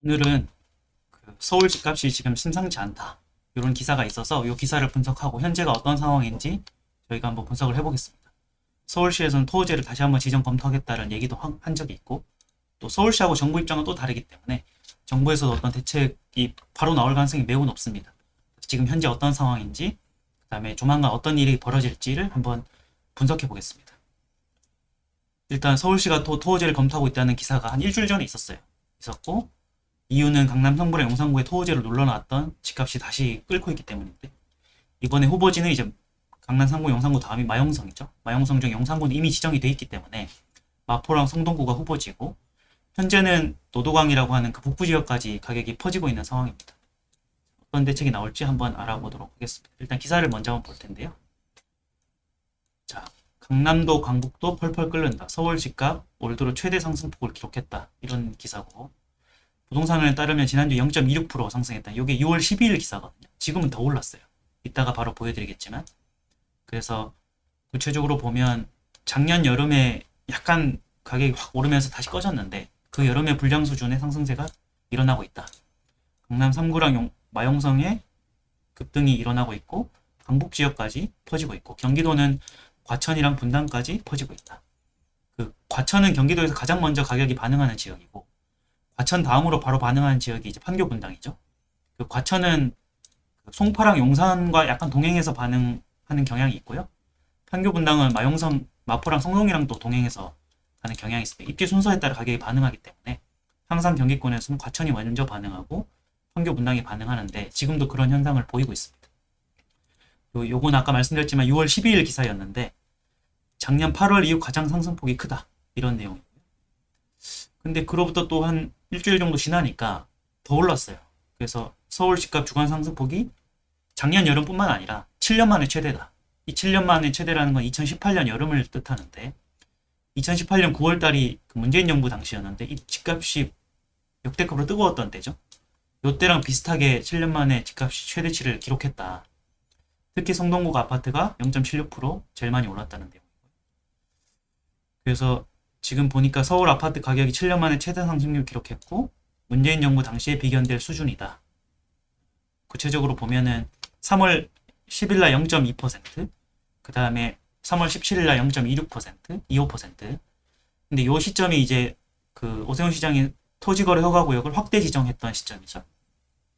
오늘은 그 서울 집값이 지금 심상치 않다. 이런 기사가 있어서 이 기사를 분석하고 현재가 어떤 상황인지 저희가 한번 분석을 해보겠습니다. 서울시에서는 토호제를 다시 한번 지정 검토하겠다는 얘기도 한 적이 있고, 또 서울시하고 정부 입장은 또 다르기 때문에 정부에서도 어떤 대책이 바로 나올 가능성이 매우 높습니다. 지금 현재 어떤 상황인지, 그 다음에 조만간 어떤 일이 벌어질지를 한번 분석해 보겠습니다. 일단 서울시가 토호제를 검토하고 있다는 기사가 한 일주일 전에 있었고, 이유는 강남 성북의 용산구에 토호제를 놀러놨던 집값이 다시 끓고 있기 때문인데, 이번에 후보지는 이제 강남 상구 용산구 다음이 마용성이죠. 마용성 중 용산구는 이미 지정이 돼 있기 때문에 마포랑 성동구가 후보지고, 현재는 노도강이라고 하는 그 북부 지역까지 가격이 퍼지고 있는 상황입니다. 어떤 대책이 나올지 한번 알아보도록 하겠습니다. 일단 기사를 먼저 한번 볼 텐데요. 자, 강남도 강북도 펄펄 끓는다. 서울 집값 올 들어 최대 상승폭을 기록했다. 이런 기사고, 부동산에 따르면 지난주 0.26% 상승했다. 이게 6월 12일 기사거든요. 지금은 더 올랐어요. 이따가 바로 보여드리겠지만. 그래서 구체적으로 보면 작년 여름에 약간 가격이 확 오르면서 다시 꺼졌는데, 그 여름의 불량 수준의 상승세가 일어나고 있다. 강남 3구랑 마용성에 급등이 일어나고 있고, 강북 지역까지 퍼지고 있고, 경기도는 과천이랑 분당까지 퍼지고 있다. 그 과천은 경기도에서 가장 먼저 가격이 반응하는 지역이고, 과천 다음으로 바로 반응하는 지역이 이제 판교 분당이죠. 그 과천은 송파랑 용산과 약간 동행해서 반응하는 경향이 있고요. 판교 분당은 마용성, 마포랑 성동이랑 또 동행해서 가는 경향이 있습니다. 입지 순서에 따라 가격이 반응하기 때문에 항상 경기권에서는 과천이 먼저 반응하고 판교 분당이 반응하는데, 지금도 그런 현상을 보이고 있습니다. 요건 아까 말씀드렸지만 6월 12일 기사였는데, 작년 8월 이후 가장 상승폭이 크다. 이런 내용이고요. 근데 그로부터 또 한 일주일 정도 지나니까 더 올랐어요. 그래서 서울 집값 주간 상승폭이 작년 여름뿐만 아니라 7년 만에 최대다. 이 7년 만에 최대라는 건 2018년 여름을 뜻하는데, 2018년 9월 달이 문재인 정부 당시였는데, 이 집값이 역대급으로 뜨거웠던 때죠. 이때랑 비슷하게 7년 만에 집값이 최대치를 기록했다. 특히 성동구 아파트가 0.76% 제일 많이 올랐다는 내용이고요. 그래서 지금 보니까 서울 아파트 가격이 7년 만에 최대 상승률 기록했고, 문재인 정부 당시에 비견될 수준이다. 구체적으로 보면은 3월 10일날 0.2%, 그 다음에 3월 17일날 0.26%, 25%. 근데 이 시점이 이제 그 오세훈 시장이 토지거래 허가구역을 확대 지정했던 시점이죠.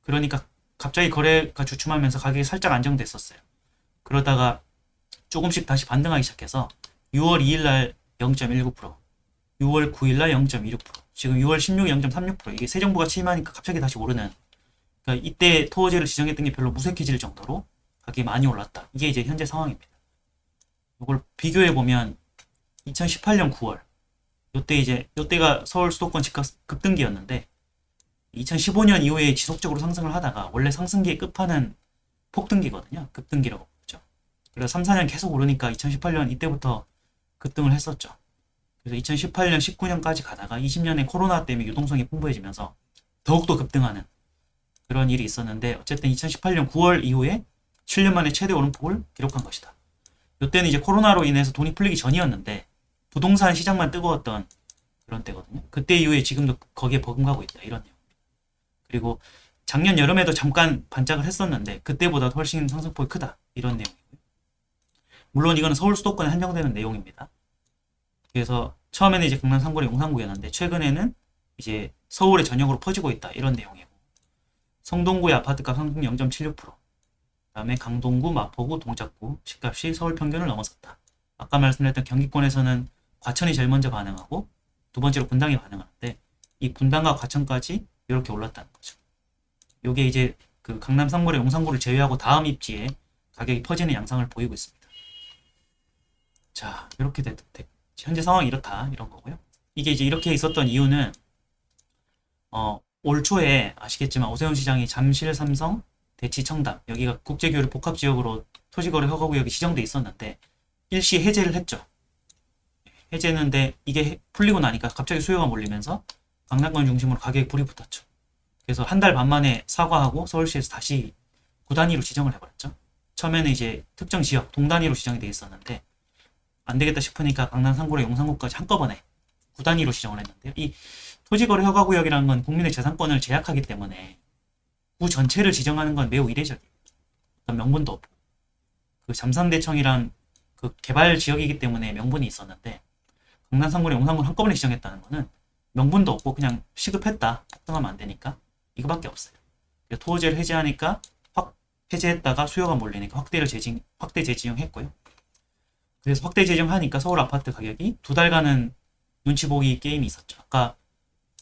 그러니까 갑자기 거래가 주춤하면서 가격이 살짝 안정됐었어요. 그러다가 조금씩 다시 반등하기 시작해서 6월 2일날 0.19%, 6월 9일날 0.26%, 지금 6월 16일 0.36%. 이게 새 정부가 취임하니까 갑자기 다시 오르는, 그러니까 이때 토호제를 지정했던 게 별로 무색해질 정도로 가격이 많이 올랐다. 이게 이제 현재 상황입니다. 이걸 비교해 보면 2018년 9월, 요때가 서울 수도권 집값 급등기였는데, 2015년 이후에 지속적으로 상승을 하다가 원래 상승기의 끝판은 폭등기거든요. 급등기라고 부르죠. 그래서 3, 4년 계속 오르니까 2018년 이때부터 급등을 했었죠. 그래서 2018년, 19년까지 가다가 20년에 코로나 때문에 유동성이 풍부해지면서 더욱더 급등하는 그런 일이 있었는데, 어쨌든 2018년 9월 이후에 7년 만에 최대 오름폭을 기록한 것이다. 이때는 이제 코로나로 인해서 돈이 풀리기 전이었는데 부동산 시장만 뜨거웠던 그런 때거든요. 그때 이후에 지금도 거기에 버금가고 있다. 이런 내용. 그리고 작년 여름에도 잠깐 반짝을 했었는데 그때보다 훨씬 상승폭이 크다. 이런 내용이고요. 물론 이거는 서울 수도권에 한정되는 내용입니다. 그래서 처음에는 이제 강남 상구의 용산구였는데, 최근에는 이제 서울에 전역으로 퍼지고 있다. 이런 내용이고, 성동구의 아파트값 상승 0.76%, 그다음에 강동구, 마포구, 동작구 집값이 서울 평균을 넘어섰다. 아까 말씀드렸던 경기권에서는 과천이 제일 먼저 반응하고 두 번째로 분당이 반응하는데, 이 분당과 과천까지 이렇게 올랐다는 거죠. 이게 이제 그 강남 상구의 용산구를 제외하고 다음 입지에 가격이 퍼지는 양상을 보이고 있습니다. 자, 이렇게 현재 상황이 이렇다. 이런 거고요. 이게 이제 이렇게 있었던 이유는 올 초에 아시겠지만 오세훈 시장이 잠실, 삼성, 대치, 청담, 여기가 국제교류 복합지역으로 토지거래 허가구역이 지정돼 있었는데 일시 해제를 했죠. 해제했는데 이게 풀리고 나니까 갑자기 수요가 몰리면서 강남권 중심으로 가격에 불이 붙었죠. 그래서 한 달 반 만에 사과하고 서울시에서 다시 구단위로 지정을 해버렸죠. 처음에는 이제 특정 지역 동단위로 지정이 돼 있었는데 안 되겠다 싶으니까 강남 상구랑 용산구까지 한꺼번에 구단위로 지정을 했는데요. 이 토지거래 허가구역이라는 건 국민의 재산권을 제약하기 때문에 구 전체를 지정하는 건 매우 이례적이에요. 어떤 명분도 없고. 그 잠산대청이란 그 개발 지역이기 때문에 명분이 있었는데 강남 3구랑 용산구를 한꺼번에 지정했다는 거는 명분도 없고 그냥 시급했다. 폭등하면 안 되니까 이거밖에 없어요. 토지를 해제하니까 확 해제했다가 수요가 몰리니까 확대 재지정했고요. 그래서 확대 재정하니까 서울 아파트 가격이 두 달간은 눈치 보기 게임이 있었죠. 아까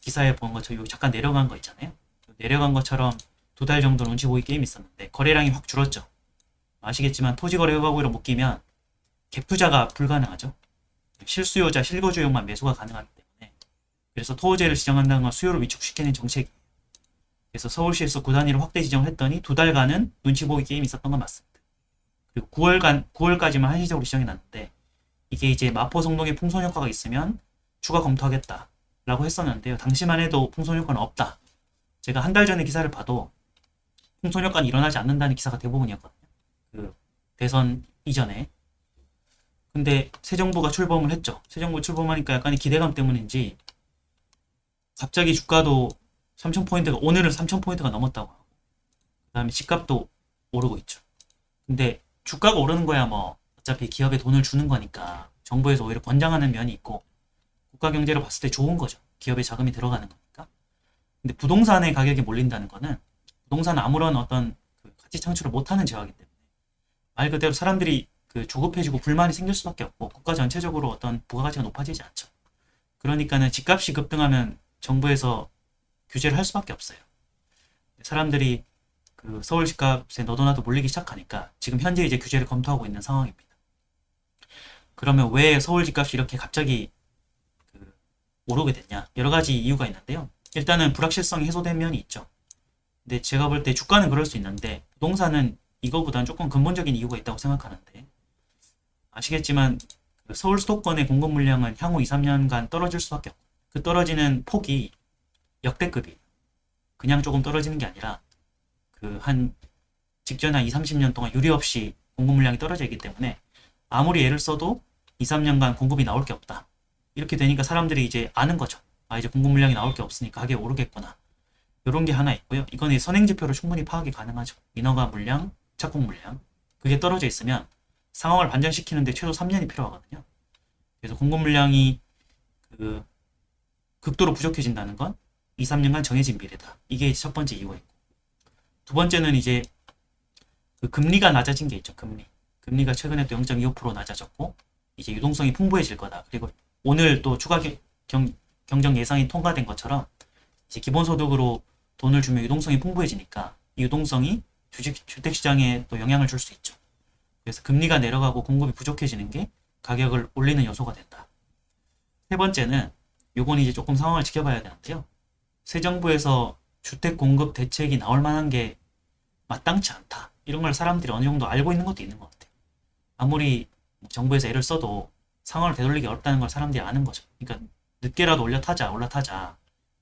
기사에 본 것처럼 여기 잠깐 내려간 거 있잖아요. 내려간 것처럼 두 달 정도 눈치 보기 게임이 있었는데 거래량이 확 줄었죠. 아시겠지만 토지거래 허가구역으로 묶이면 갭 투자가 불가능하죠. 실수요자, 실거주용만 매수가 가능하기 때문에 그래서 토지를 지정한다는 건 수요를 위축시키는 정책이에요. 그래서 서울시에서 구단위로 확대 지정을 했더니 두 달간은 눈치 보기 게임이 있었던 건 맞습니다. 그리고 9월까지만 한시적으로 지정이 났는데 이게 이제 마포 성동에 풍선 효과가 있으면 추가 검토하겠다 라고 했었는데요. 당시만 해도 풍선 효과는 없다. 제가 한 달 전에 기사를 봐도 풍선 효과는 일어나지 않는다는 기사가 대부분이었거든요. 그 대선 이전에. 근데 새 정부가 출범을 했죠. 새 정부 출범하니까 약간의 기대감 때문인지 갑자기 주가도 3,000포인트가 오늘은 3,000포인트가 넘었다고 하고 그 다음에 집값도 오르고 있죠. 근데 주가가 오르는 거야 뭐 어차피 기업에 돈을 주는 거니까 정부에서 오히려 권장하는 면이 있고 국가 경제로 봤을 때 좋은 거죠. 기업에 자금이 들어가는 거니까. 근데 부동산의 가격이 몰린다는 거는 부동산은 아무런 어떤 그 가치 창출을 못하는 재화이기 때문에 말 그대로 사람들이 그 조급해지고 불만이 생길 수밖에 없고 국가 전체적으로 어떤 부가가치가 높아지지 않죠. 그러니까는 집값이 급등하면 정부에서 규제를 할 수밖에 없어요. 사람들이 그 서울 집값에 너도나도 몰리기 시작하니까 지금 현재 이제 규제를 검토하고 있는 상황입니다. 그러면 왜 서울 집값이 이렇게 갑자기 그 오르게 됐냐? 여러 가지 이유가 있는데요. 일단은 불확실성이 해소된 면이 있죠. 근데 제가 볼 때 주가는 그럴 수 있는데 부동산은 이거보다는 조금 근본적인 이유가 있다고 생각하는데 아시겠지만 그 서울 수도권의 공급 물량은 향후 2, 3년간 떨어질 수밖에 없고 그 떨어지는 폭이 역대급이에요. 그냥 조금 떨어지는 게 아니라 그 한 직전에 한 2, 30년 동안 유례 없이 공급 물량이 떨어져 있기 때문에 아무리 애를 써도 2, 3년간 공급이 나올 게 없다. 이렇게 되니까 사람들이 이제 아는 거죠. 아, 이제 공급 물량이 나올 게 없으니까 가격이 오르겠구나. 이런 게 하나 있고요. 이건 선행지표로 충분히 파악이 가능하죠. 인허가 물량, 착공 물량. 그게 떨어져 있으면 상황을 반전시키는데 최소 3년이 필요하거든요. 그래서 공급 물량이 그 극도로 부족해진다는 건 2, 3년간 정해진 미래다. 이게 첫 번째 이유가 있고. 두 번째는 이제 그 금리가 낮아진 게 있죠. 금리가 최근에 또 0.25% 낮아졌고 이제 유동성이 풍부해질 거다. 그리고 오늘 또 추가 경정 예상이 통과된 것처럼 이제 기본소득으로 돈을 주면 유동성이 풍부해지니까 이 유동성이 주택시장에 또 영향을 줄 수 있죠. 그래서 금리가 내려가고 공급이 부족해지는 게 가격을 올리는 요소가 된다. 세 번째는 요건 이제 조금 상황을 지켜봐야 되는데요. 새 정부에서 주택 공급 대책이 나올 만한 게 마땅치 않다. 이런 걸 사람들이 어느 정도 알고 있는 것도 있는 것 같아요. 아무리 정부에서 애를 써도 상황을 되돌리기 어렵다는 걸 사람들이 아는 거죠. 그러니까 늦게라도 올라타자.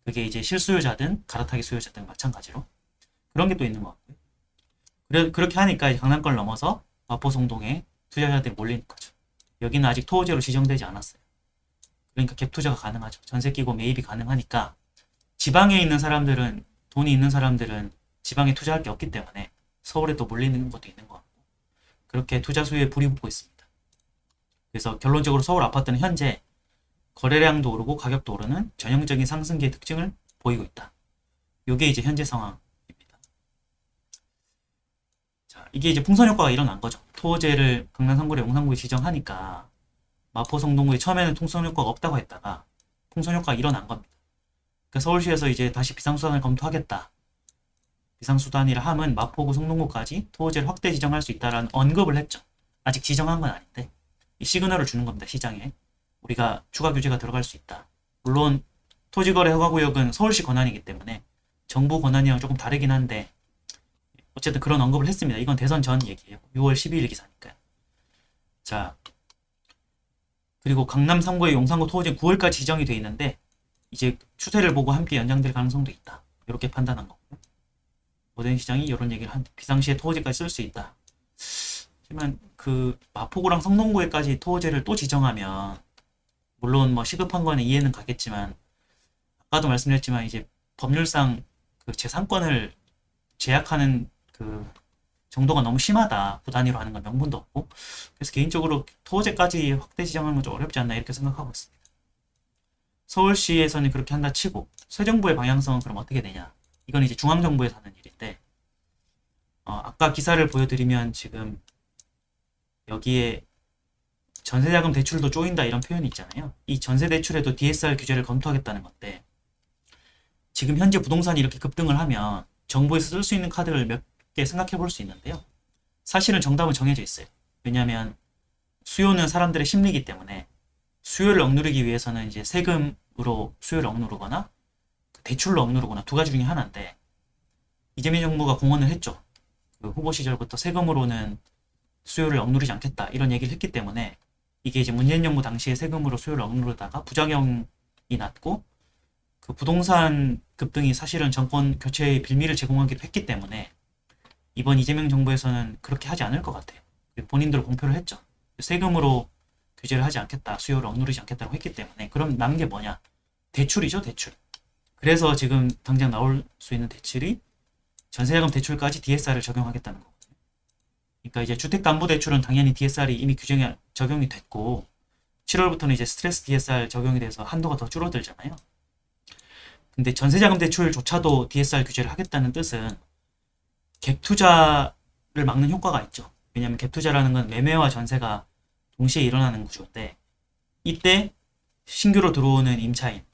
그게 이제 실수요자든 갈아타기 수요자든 마찬가지로 그런 게 또 있는 것 같고요. 그렇게 하니까 이제 강남권을 넘어서 마포 성동에 투자자들이 몰리는 거죠. 여기는 아직 토호제로 지정되지 않았어요. 그러니까 갭 투자가 가능하죠. 전세 끼고 매입이 가능하니까 지방에 있는 사람들은 돈이 있는 사람들은 지방에 투자할 게 없기 때문에 서울에 또 몰리는 것도 있는 것 같고 그렇게 투자 수요에 불이 붙고 있습니다. 그래서 결론적으로 서울 아파트는 현재 거래량도 오르고 가격도 오르는 전형적인 상승기의 특징을 보이고 있다. 이게 이제 현재 상황입니다. 자, 이게 이제 풍선 효과가 일어난 거죠. 토호제를 강남 3구에 용산구에 지정하니까 마포 성동구에 처음에는 풍선 효과가 없다고 했다가 풍선 효과가 일어난 겁니다. 그러니까 서울시에서 이제 다시 비상수단을 검토하겠다. 비상수단이라 함은 마포구 성동구까지 토호제를 확대 지정할 수 있다라는 언급을 했죠. 아직 지정한 건 아닌데 이 시그널을 주는 겁니다. 시장에. 우리가 추가 규제가 들어갈 수 있다. 물론 토지거래 허가구역은 서울시 권한이기 때문에 정부 권한이랑 조금 다르긴 한데 어쨌든 그런 언급을 했습니다. 이건 대선 전 얘기예요. 6월 12일 기사니까요. 자, 그리고 강남 3구의 용산구 토호제 9월까지 지정이 돼 있는데 이제 추세를 보고 함께 연장될 가능성도 있다. 이렇게 판단한 거고요. 모든 시장이 이런 얘기를 한 비상시에 토호제까지 쓸 수 있다. 하지만 그 마포구랑 성동구에까지 토호제를 또 지정하면 물론 뭐 시급한 거는 이해는 가겠지만 아까도 말씀드렸지만 이제 법률상 그 재산권을 제약하는 그 정도가 너무 심하다. 부단위로 하는 건 명분도 없고. 그래서 개인적으로 토호제까지 확대 지정하는 건 좀 어렵지 않나 이렇게 생각하고 있습니다. 서울시에서는 그렇게 한다 치고 새 정부의 방향성은 그럼 어떻게 되냐? 이건 이제 중앙정부에서 하는 일인데 아까 기사를 보여드리면 지금 여기에 전세자금 대출도 쪼인다 이런 표현이 있잖아요. 이 전세 대출에도 DSR 규제를 검토하겠다는 건데 지금 현재 부동산이 이렇게 급등을 하면 정부에서 쓸 수 있는 카드를 몇 개 생각해 볼 수 있는데요. 사실은 정답은 정해져 있어요. 왜냐하면 수요는 사람들의 심리이기 때문에 수요를 억누르기 위해서는 이제 세금으로 수요를 억누르거나 대출로 억누르거나 두 가지 중에 하나인데 이재명 정부가 공언을 했죠. 그 후보 시절부터 세금으로는 수요를 억누르지 않겠다 이런 얘기를 했기 때문에 이게 이제 문재인 정부 당시에 세금으로 수요를 억누르다가 부작용이 났고 그 부동산 급등이 사실은 정권 교체의 빌미를 제공하기도 했기 때문에 이번 이재명 정부에서는 그렇게 하지 않을 것 같아요. 본인들 공표를 했죠. 세금으로 규제를 하지 않겠다, 수요를 억누르지 않겠다고 했기 때문에 그럼 남은 게 뭐냐? 대출이죠, 대출. 그래서 지금 당장 나올 수 있는 대출이 전세자금 대출까지 DSR을 적용하겠다는 거거든요. 그러니까 이제 주택담보대출은 당연히 DSR이 이미 규정이 적용이 됐고 7월부터는 이제 스트레스 DSR 적용이 돼서 한도가 더 줄어들잖아요. 근데 전세자금 대출조차도 DSR 규제를 하겠다는 뜻은 갭 투자를 막는 효과가 있죠. 왜냐하면 갭 투자라는 건 매매와 전세가 동시에 일어나는 구조인데 이때 신규로 들어오는 임차인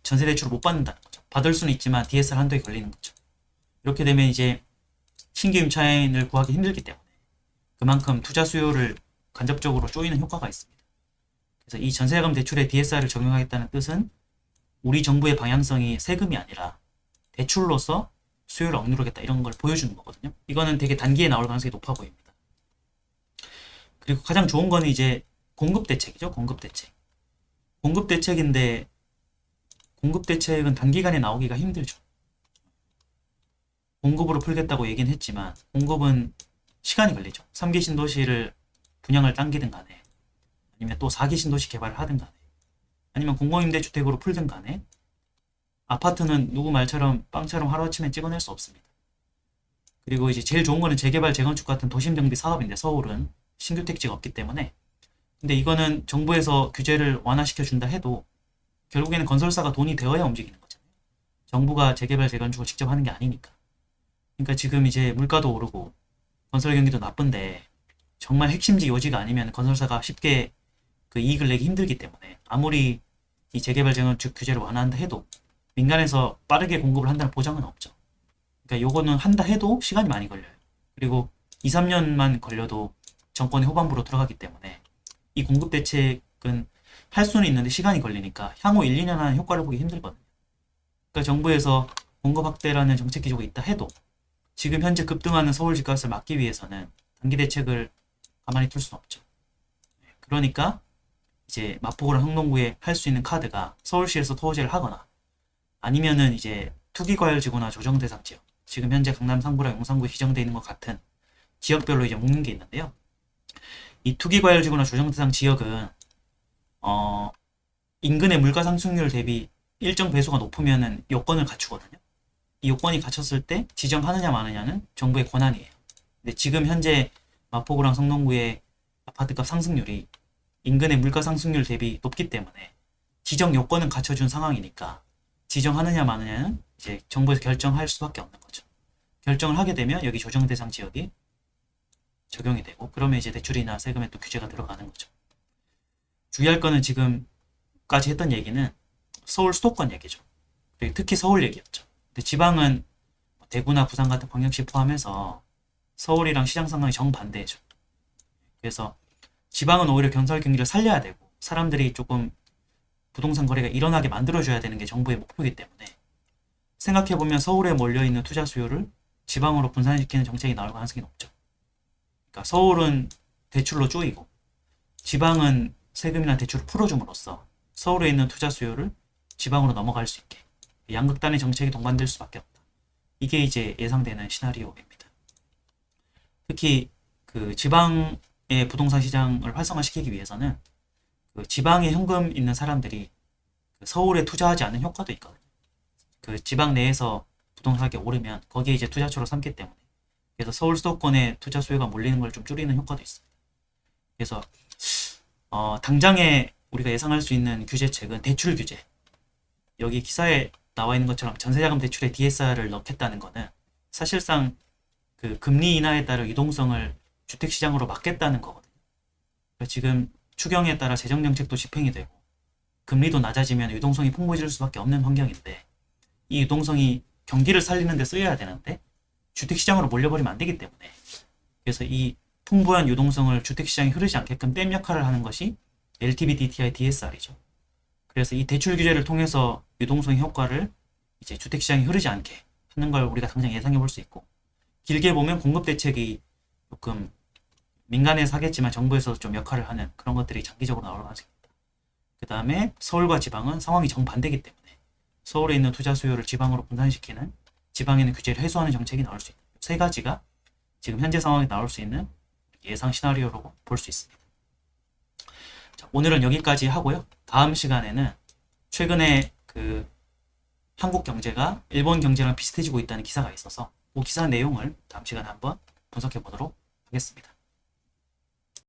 전세 대출을 못 받는다는 거죠. 받을 수는 있지만 DSR 한도에 걸리는 거죠. 이렇게 되면 이제 신규 임차인을 구하기 힘들기 때문에 그만큼 투자 수요를 간접적으로 쪼이는 효과가 있습니다. 그래서 이 전세자금 대출에 DSR을 적용하겠다는 뜻은 우리 정부의 방향성이 세금이 아니라 대출로서 수요를 억누르겠다 이런 걸 보여주는 거거든요. 이거는 되게 단기에 나올 가능성이 높아 보입니다. 그리고 가장 좋은 거는 이제 공급대책이죠. 공급대책. 공급대책인데 공급대책은 단기간에 나오기가 힘들죠. 공급으로 풀겠다고 얘기는 했지만 공급은 시간이 걸리죠. 3기 신도시를 분양을 당기든 간에 아니면 또 4기 신도시 개발을 하든 간에 아니면 공공임대주택으로 풀든 간에 아파트는 누구 말처럼 빵처럼 하루아침에 찍어낼 수 없습니다. 그리고 이제 제일 좋은 거는 재개발, 재건축 같은 도심정비 사업인데 서울은 신규 택지가 없기 때문에 근데 이거는 정부에서 규제를 완화시켜 준다 해도 결국에는 건설사가 돈이 되어야 움직이는 거잖아요. 정부가 재개발, 재건축을 직접 하는 게 아니니까. 그러니까 지금 이제 물가도 오르고 건설 경기도 나쁜데 정말 핵심지 요지가 아니면 건설사가 쉽게 그 이익을 내기 힘들기 때문에 아무리 이 재개발, 재건축 규제를 완화한다 해도 민간에서 빠르게 공급을 한다는 보장은 없죠. 그러니까 요거는 한다 해도 시간이 많이 걸려요. 그리고 2, 3년만 걸려도 정권의 후반부로 들어가기 때문에 이 공급 대책은 할 수는 있는데 시간이 걸리니까 향후 1, 2년 안에 효과를 보기 힘들거든요. 그러니까 정부에서 공급 확대라는 정책 기조가 있다 해도 지금 현재 급등하는 서울 집값을 막기 위해서는 단기 대책을 가만히 둘 수는 없죠. 그러니까 이제 마포구랑 흥농구에 할 수 있는 카드가 서울시에서 토호제를 하거나 아니면은 이제 투기과열지구나 조정대상 지역 지금 현재 강남 상구랑 용산구에 지정되어 있는 것 같은 지역별로 이제 묶는 게 있는데요. 이 투기과열지구나 조정대상 지역은 인근의 물가 상승률 대비 일정 배수가 높으면은 요건을 갖추거든요. 이 요건이 갖췄을 때 지정하느냐 마느냐는 정부의 권한이에요. 근데 지금 현재 마포구랑 성동구의 아파트값 상승률이 인근의 물가 상승률 대비 높기 때문에 지정 요건은 갖춰준 상황이니까 지정하느냐 마느냐는 이제 정부에서 결정할 수밖에 없는 거죠. 결정을 하게 되면 여기 조정 대상 지역이 적용이 되고 그러면 이제 대출이나 세금에 또 규제가 들어가는 거죠. 주의할 거는 지금까지 했던 얘기는 서울 수도권 얘기죠. 그리고 특히 서울 얘기였죠. 근데 지방은 대구나 부산 같은 광역시 포함해서 서울이랑 시장 상황이 정반대죠. 그래서 지방은 오히려 건설 경기를 살려야 되고 사람들이 조금 부동산 거래가 일어나게 만들어줘야 되는 게 정부의 목표이기 때문에 생각해보면 서울에 몰려있는 투자 수요를 지방으로 분산시키는 정책이 나올 가능성이 높죠. 그러니까 서울은 대출로 쪼이고 지방은 세금이나 대출을 풀어줌으로써 서울에 있는 투자 수요를 지방으로 넘어갈 수 있게 양극단의 정책이 동반될 수밖에 없다. 이게 이제 예상되는 시나리오입니다. 특히 그 지방의 부동산 시장을 활성화시키기 위해서는 그 지방에 현금 있는 사람들이 서울에 투자하지 않는 효과도 있거든요. 그 지방 내에서 부동산 가격이 오르면 거기에 이제 투자처로 삼기 때문에 그래서 서울 수도권에 투자 수요가 몰리는 걸 좀 줄이는 효과도 있습니다. 그래서 당장에 우리가 예상할 수 있는 규제책은 대출 규제. 여기 기사에 나와 있는 것처럼 전세자금 대출에 DSR을 넣겠다는 거는 사실상 그 금리 인하에 따른 유동성을 주택시장으로 막겠다는 거거든요. 그러니까 지금 추경에 따라 재정정책도 집행이 되고 금리도 낮아지면 유동성이 풍부해질 수밖에 없는 환경인데 이 유동성이 경기를 살리는 데 쓰여야 되는데 주택시장으로 몰려버리면 안 되기 때문에 그래서 이 풍부한 유동성을 주택시장에 흐르지 않게끔 댐 역할을 하는 것이 LTV, DTI, DSR이죠. 그래서 이 대출 규제를 통해서 유동성의 효과를 이제 주택시장에 흐르지 않게 하는 걸 우리가 당장 예상해 볼 수 있고 길게 보면 공급 대책이 조금 민간에서 하겠지만 정부에서도 좀 역할을 하는 그런 것들이 장기적으로 나올 가능성입니다. 그 다음에 서울과 지방은 상황이 정반대이기 때문에 서울에 있는 투자 수요를 지방으로 분산시키는 지방에 있는 규제를 해소하는 정책이 나올 수 있는 세 가지가 지금 현재 상황에 나올 수 있는 예상 시나리오로 볼 수 있습니다. 자, 오늘은 여기까지 하고요. 다음 시간에는 최근에 그 한국 경제가 일본 경제랑 비슷해지고 있다는 기사가 있어서 그 기사 내용을 다음 시간에 한번 분석해 보도록 하겠습니다.